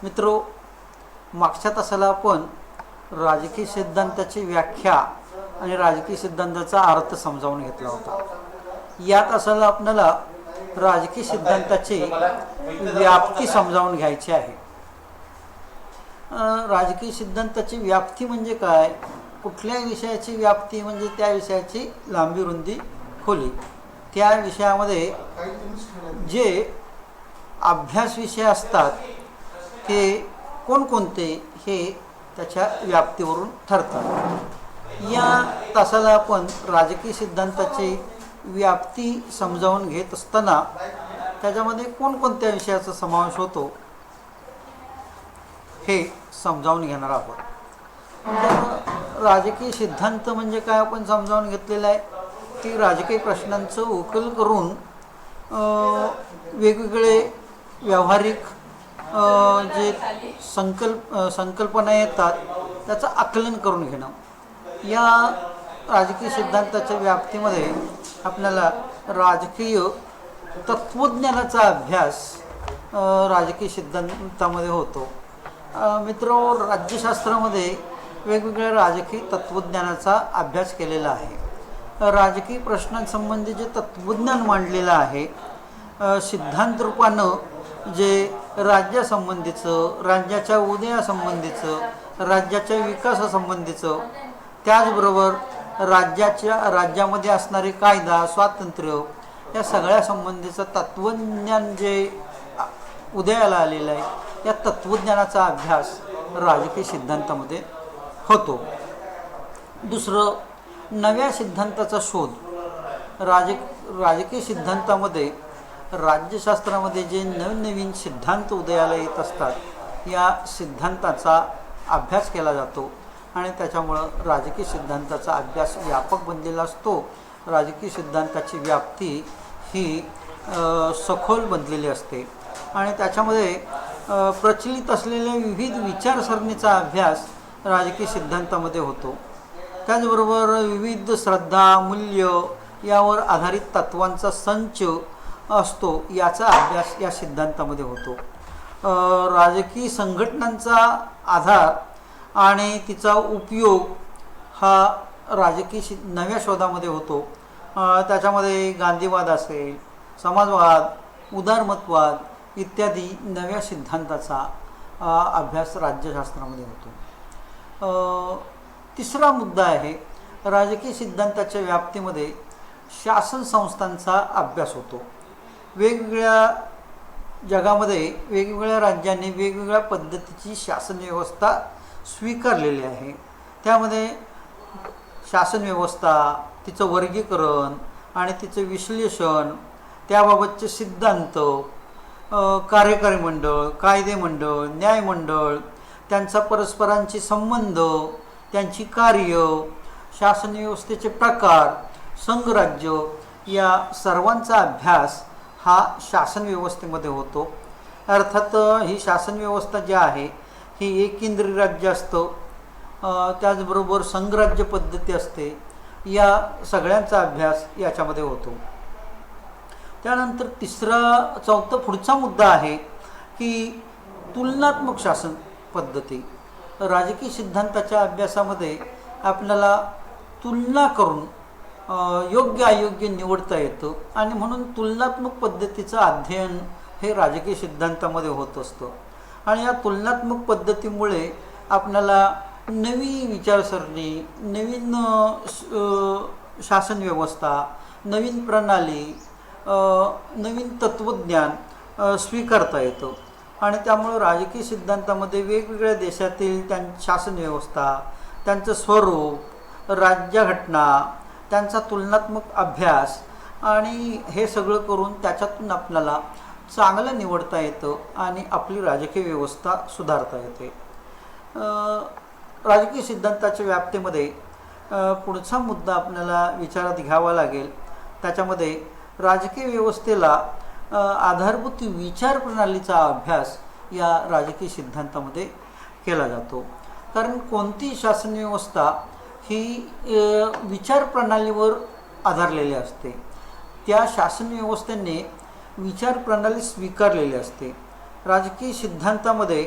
मित्रो, मागच्या तासाला आपण राजकीय सिद्धांताची व्याख्या आणि राजकीय सिद्धांताचा अर्थ समजावून घेतला होता. या तासाला आपल्याला राजकीय सिद्धांताची व्याप्ती समजावून घ्यायची आहे. राजकीय सिद्धांताची व्याप्ती म्हणजे काय? कुठल्या विषयाची व्याप्ती म्हणजे त्या विषयाची लांबी, रुंदी, खोली. त्या विषयामध्ये जे अभ्यास विषय असतात ते कोणकोणते हे त्याच्या व्याप्तीवरून ठरतात. या तासाला आपण राजकीय सिद्धांताची व्याप्ती समजावून घेत असताना त्याच्यामध्ये कोणकोणत्या विषयाचा समावेश होतो हे समजावून घेणार आहोत. तर राजकीय सिद्धांत म्हणजे काय आपण समजावून घेतलेलं आहे की राजकीय प्रश्नांचं उकल करून वेगवेगळे व्यावहारिक जे संकल्पना येतात त्याचं आकलन करून घेणं. या राजकीय सिद्धांताच्या व्याप्तीमध्ये आपल्याला राजकीय तत्त्वज्ञानाचा अभ्यास राजकीय सिद्धांतामध्ये होतो. मित्रो, राज्यशास्त्रामध्ये वेगवेगळ्या राजकीय तत्त्वज्ञानाचा अभ्यास केलेला आहे. राजकीय प्रश्नांसंबंधी जे तत्त्वज्ञान मांडलेलं आहे, सिद्धांत रूपानं जे राज्यासंबंधीचं, राज्याच्या उदयासंबंधीचं, राज्याच्या विकासासंबंधीचं, त्याचबरोबर राज्यामध्ये असणारे कायदा, स्वातंत्र्य या सगळ्या संबंधीचं तत्त्वज्ञान जे उदयाला आलेलं आहे, या तत्त्वज्ञानाचा अभ्यास राजकीय सिद्धांतामध्ये होतो. दुसरं, नव्या सिद्धांताचा शोध. राजकीय सिद्धांतामध्ये, राज्यशास्त्रामध्ये जे नवीन सिद्धांत उदयाला येत असतात, या सिद्धांताचा अभ्यास केला जातो आणि त्याच्यामुळं राजकीय सिद्धांताचा अभ्यास व्यापक बनलेला असतो. राजकीय सिद्धांताची व्याप्ती ही सखोल बनलेली असते आणि त्याच्यामध्ये प्रचलित असलेल्या विविध विचारसरणीचा अभ्यास राजकीय सिद्धांतामध्ये होतो. त्याचबरोबर विविध श्रद्धा, मूल्य यावर आधारित तत्त्वांचा संच असतो, याचा अभ्यास या सिद्धांतामध्ये होतो. राजकीय संघटनांचा आधार आणि तिचा उपयोग हा राजकीय नव्या शोधामध्ये होतो. त्याच्यामध्ये गांधीवाद असेल, समाजवाद, उदारमतवाद इत्यादी नव्या सिद्धांताचा अभ्यास राज्यशास्त्रामध्ये होतो. तिसरा मुद्दा आहे, राजकीय सिद्धांताच्या व्याप्तीमध्ये शासन संस्थांचा अभ्यास होतो. वेगवेगळ्या जगामध्ये वेगवेगळ्या राज्यांनी वेगवेगळ्या पद्धतीची शासन व्यवस्था स्वीकारलेली आहे. त्यामध्ये शासन व्यवस्था, तिचं वर्गीकरण आणि तिचं विश्लेषण, त्याबाबतचे सिद्धांत, कार्यकारी मंडळ, कायदे मंडळ, न्यायमंडळ, त्यांचा परस्परांचे संबंध, त्यांची कार्य, शासन व्यवस्थेचे प्रकार, संघराज्य या सर्वांचा अभ्यास हा शासन व्यवस्थेमध्ये होतो. अर्थात ही शासन व्यवस्था जी आहे ही एककेंद्रीय राज्य असतं, त्याचबरोबर संघराज्य पद्धती असते. या सगळ्यांचा अभ्यास याच्यामध्ये होतो. त्यानंतर पुढचा मुद्दा आहे की तुलनात्मक शासन पद्धती. राजकीय सिद्धांताच्या अभ्यासामध्ये आपल्याला तुलना करून योग्य अयोग्य निवडता येतं आणि म्हणून तुलनात्मक पद्धतीचं अध्ययन हे राजकीय सिद्धांतामध्ये होत असतं. आणि या तुलनात्मक पद्धतीमुळे आपल्याला नवी विचारसरणी, नवीन शासन व्यवस्था, नवीन प्रणाली, नवीन तत्त्वज्ञान स्वीकारता येतं. आणि त्यामुळं राजकीय सिद्धांतामध्ये वेगवेगळ्या देशातील शासन व्यवस्था, त्यांचं स्वरूप, राज्यघटना, त्यांचा तुलनात्मक अभ्यास आणि हे सगळं करून त्याच्यातून आपल्याला चांगलं निवडता येतं आणि आपली राजकीय व्यवस्था सुधारता येते. राजकीय सिद्धांताच्या व्याप्तीमध्ये पुढचा मुद्दा आपल्याला विचारात घ्यावा लागेल. त्याच्यामध्ये राजकीय व्यवस्थेला आधारभूत विचार प्रणालीचा अभ्यास या राजकीय सिद्धांतामध्ये केला जातो. कारण कोणती शासन व्यवस्था ही विचार प्रणालीवर आधारलेली असते. त्या शासन व्यवस्थेने विचार प्रणाली स्वीकारलेली असते. राजकीय सिद्धांतामध्ये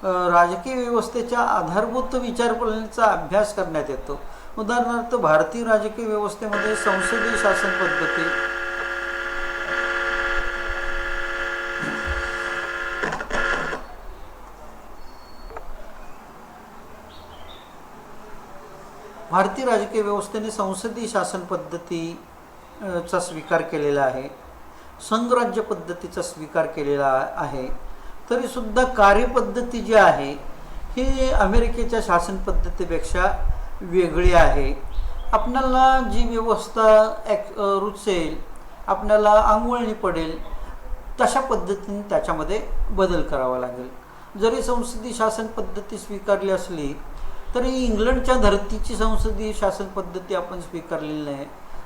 राजकीय व्यवस्थेच्या आधारभूत विचारप्रणालीचा अभ्यास करण्यात येतो. उदाहरणार्थ भारतीय राजकीय व्यवस्थेमध्ये संसदीय शासन पद्धती, भारतीय राजकीय व्यवस्थेने संसदीय शासन पद्धतीचा स्वीकार केलेला आहे, संघराज्य पद्धतीचा स्वीकार केलेला आहे. तरीसुद्धा कार्यपद्धती जी आहे ही अमेरिकेच्या शासन पद्धतीपेक्षा वेगळी आहे. आपल्याला जी व्यवस्था रुचेल, आपल्याला अंगवळणी पडेल तशा पद्धतीने त्याच्यामध्ये बदल करावा लागेल. जरी संसदीय शासन पद्धती स्वीकारली असली तरी इंग्लंडच्या धर्तीची संसदीय शासन पद्धती आपण स्वीकारलेली नाही,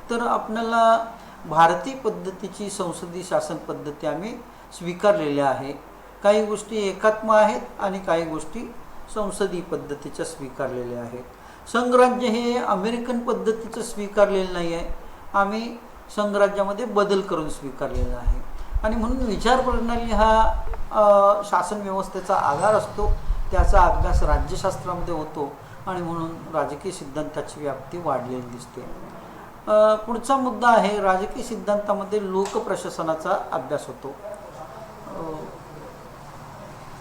तर आपल्याला भारतीय पद्धतीची संसदीय शासन पद्धती आम्ही स्वीकारलेल्या आहे. काही गोष्टी एकात्म आहेत आणि काही गोष्टी संसदीय पद्धतीच्या स्वीकारलेल्या आहेत. संघराज्य हे अमेरिकन पद्धतीचं स्वीकारलेलं नाही आहे, आम्ही संघराज्यामध्ये बदल करून स्वीकारलेला आहे. आणि म्हणून विचारप्रणाली हा शासन व्यवस्थेचा आधार असतो, त्याचा अभ्यास राज्यशास्त्रामध्ये होतो आणि म्हणून राजकीय सिद्धांताची व्याप्ती वाढलेली दिसते. पुढचा मुद्दा आहे राजकीय सिद्धांतामध्ये लोकप्रशासनाचा अभ्यास होतो.